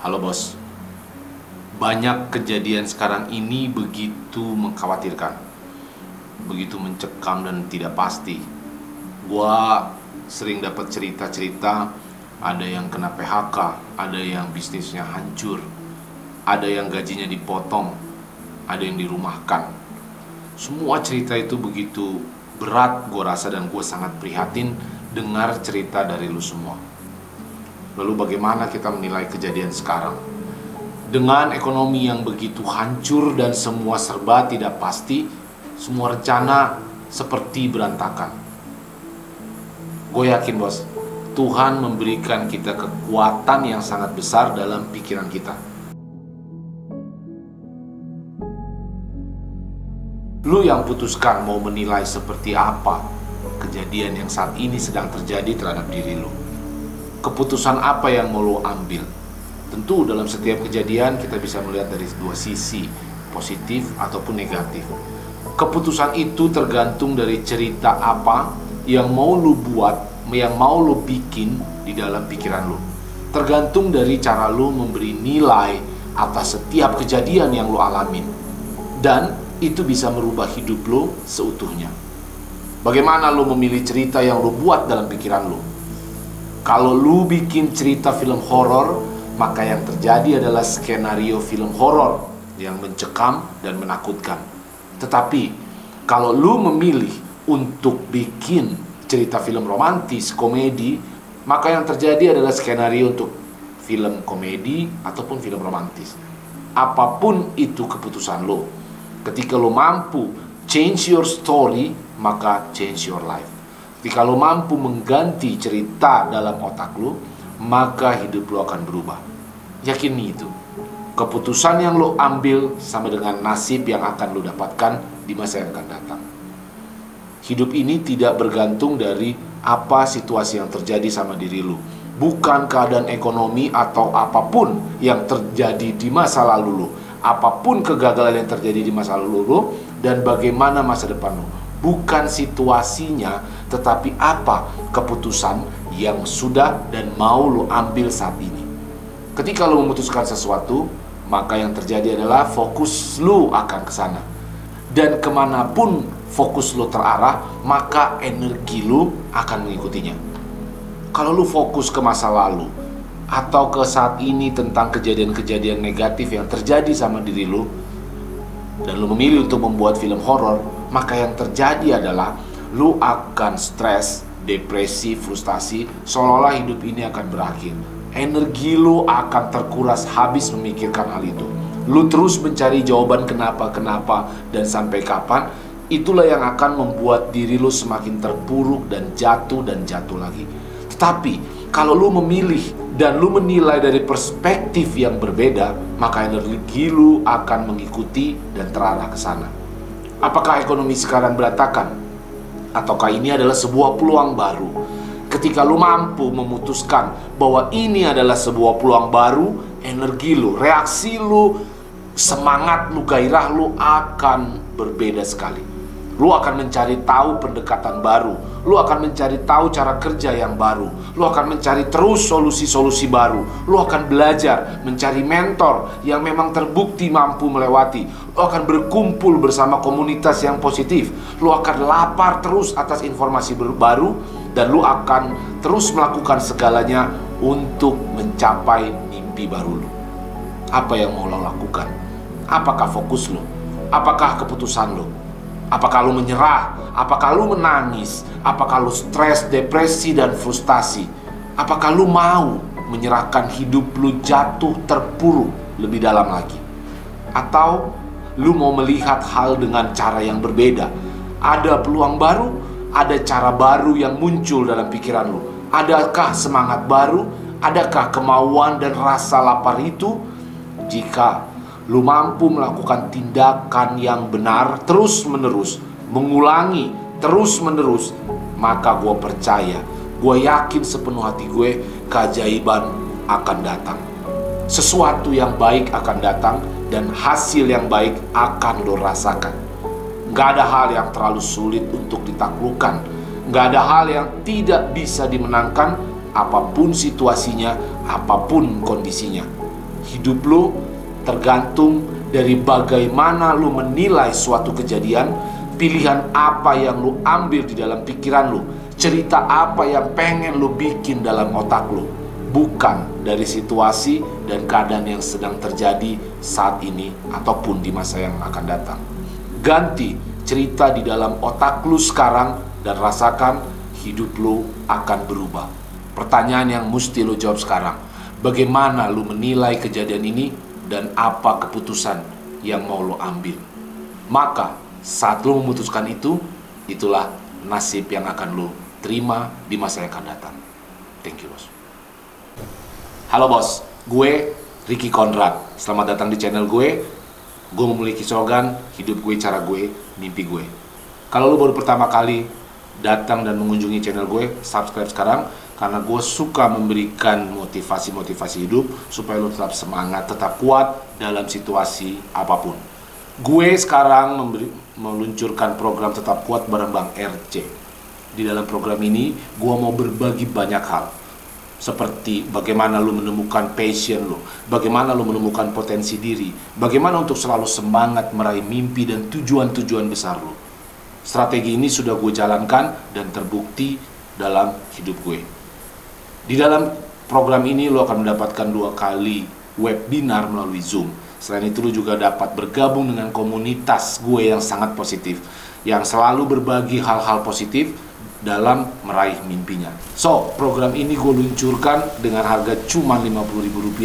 Halo bos, banyak kejadian sekarang ini begitu mengkhawatirkan, begitu mencekam dan tidak pasti. Gua sering dapat cerita-cerita, ada yang kena PHK, ada yang bisnisnya hancur, ada yang gajinya dipotong, ada yang dirumahkan. Semua cerita itu begitu berat gua rasa, dan gua sangat prihatin dengar cerita dari lu semua. Lalu bagaimana kita menilai kejadian sekarang? Dengan ekonomi yang begitu hancur dan semua serba tidak pasti, semua rencana seperti berantakan. Gue yakin bos, Tuhan memberikan kita kekuatan yang sangat besar dalam pikiran kita. Lu yang putuskan mau menilai seperti apa kejadian yang saat ini sedang terjadi terhadap diri lu. Keputusan apa yang mau lo ambil? Tentu dalam setiap kejadian kita bisa melihat dari dua sisi, positif ataupun negatif. Keputusan itu tergantung dari cerita apa yang mau lo buat, yang mau lo bikin di dalam pikiran lo. Tergantung dari cara lo memberi nilai atas setiap kejadian yang lo alamin. Dan itu bisa merubah hidup lo seutuhnya. Bagaimana lo memilih cerita yang lo buat dalam pikiran lo? Kalau lu bikin cerita film horor, maka yang terjadi adalah skenario film horor yang mencekam dan menakutkan. Tetapi kalau lu memilih untuk bikin cerita film romantis, komedi, maka yang terjadi adalah skenario untuk film komedi ataupun film romantis. Apapun itu keputusan lo. Ketika lo mampu change your story, maka change your life. Jika lo mampu mengganti cerita dalam otak lo, maka hidup lo akan berubah. Yakini itu. Keputusan yang lo ambil sama dengan nasib yang akan lo dapatkan di masa yang akan datang. Hidup ini tidak bergantung dari apa situasi yang terjadi sama diri lo. Bukan keadaan ekonomi atau apapun yang terjadi di masa lalu lo. Apapun kegagalan yang terjadi di masa lalu lo, dan bagaimana masa depan lo. Bukan situasinya, tetapi apa keputusan yang sudah dan mau lo ambil saat ini. Ketika lo memutuskan sesuatu, maka yang terjadi adalah fokus lo akan ke sana. Dan kemanapun fokus lo terarah, maka energi lo akan mengikutinya. Kalau lo fokus ke masa lalu atau ke saat ini tentang kejadian-kejadian negatif yang terjadi sama diri lo, dan lo memilih untuk membuat film horor, maka yang terjadi adalah lu akan stres, depresi, frustasi, seolah-olah hidup ini akan berakhir. Energi lu akan terkuras habis memikirkan hal itu. Lu terus mencari jawaban kenapa, dan sampai kapan. Itulah yang akan membuat diri lu semakin terpuruk dan jatuh lagi. Tetapi kalau lu memilih dan lu menilai dari perspektif yang berbeda, maka energi lu akan mengikuti dan terarah ke sana. Apakah ekonomi sekarang berantakan? Ataukah ini adalah sebuah peluang baru? Ketika lu mampu memutuskan bahwa ini adalah sebuah peluang baru, energi lu, reaksi lu, semangat lu, gairah lu akan berbeda sekali. Lu akan mencari tahu pendekatan baru. Lu akan mencari tahu cara kerja yang baru. Lu akan mencari terus solusi-solusi baru. Lu akan belajar mencari mentor yang memang terbukti mampu melewati. Lu akan berkumpul bersama komunitas yang positif. Lu akan lapar terus atas informasi baru. Dan lu akan terus melakukan segalanya untuk mencapai mimpi baru lu. Apa yang mau lo lakukan? Apakah fokus lu? Apakah keputusan lu? Apakah lu menyerah? Apakah lu menangis? Apakah lu stres, depresi, dan frustasi? Apakah lu mau menyerahkan hidup lu jatuh terpuruk lebih dalam lagi? Atau lu mau melihat hal dengan cara yang berbeda? Ada peluang baru, ada cara baru yang muncul dalam pikiran lu. Adakah semangat baru? Adakah kemauan dan rasa lapar itu? Jika lu mampu melakukan tindakan yang benar terus-menerus, mengulangi terus-menerus, maka gue percaya, gue yakin sepenuh hati gue, keajaiban akan datang. Sesuatu yang baik akan datang dan hasil yang baik akan lo rasakan. Gak ada hal yang terlalu sulit untuk ditaklukkan. Gak ada hal yang tidak bisa dimenangkan, apapun situasinya, apapun kondisinya. Hidup lu tergantung dari bagaimana lu menilai suatu kejadian, pilihan apa yang lu ambil di dalam pikiran lu, cerita apa yang pengen lu bikin dalam otak lu, bukan dari situasi dan keadaan yang sedang terjadi saat ini ataupun di masa yang akan datang. Ganti cerita di dalam otak lu sekarang dan rasakan hidup lu akan berubah. Pertanyaan yang mesti lu jawab sekarang, bagaimana lu menilai kejadian ini dan apa keputusan yang mau lu ambil. Maka saat lu memutuskan itu, itulah nasib yang akan lu terima di masa yang akan datang. Thank you, bos. Halo bos, gue Ricky Conrad. Selamat datang di channel gue. Gue memiliki slogan, hidup gue, cara gue, mimpi gue. Kalau lu baru pertama kali datang dan mengunjungi channel gue, subscribe sekarang, karena gue suka memberikan motivasi-motivasi hidup supaya lu tetap semangat, tetap kuat dalam situasi apapun. Gue sekarang meluncurkan program Tetap Kuat bareng Bang RC. Di dalam program ini, gue mau berbagi banyak hal. Seperti bagaimana lu menemukan passion lu, bagaimana lu menemukan potensi diri, bagaimana untuk selalu semangat meraih mimpi dan tujuan-tujuan besar lu. Strategi ini sudah gue jalankan dan terbukti dalam hidup gue. Di dalam program ini lu akan mendapatkan 2 kali webinar melalui Zoom. Selain itu lu juga dapat bergabung dengan komunitas gue yang sangat positif, yang selalu berbagi hal-hal positif dalam meraih mimpinya. So, program ini gue luncurkan dengan harga cuma Rp50.000,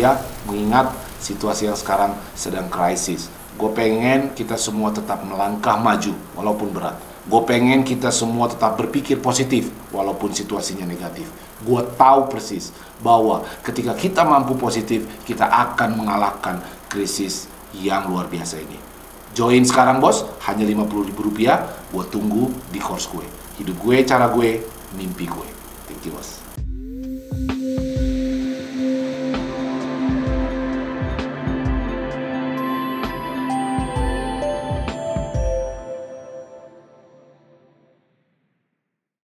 mengingat situasi yang sekarang sedang krisis. Gue pengen kita semua tetap melangkah maju walaupun berat. Gue pengen kita semua tetap berpikir positif walaupun situasinya negatif. Gue tahu persis bahwa ketika kita mampu positif, kita akan mengalahkan krisis yang luar biasa ini. Join sekarang bos, hanya Rp50.000. Gue tunggu di course gue. Hidup gue, cara gue, mimpi gue. Thank you bos.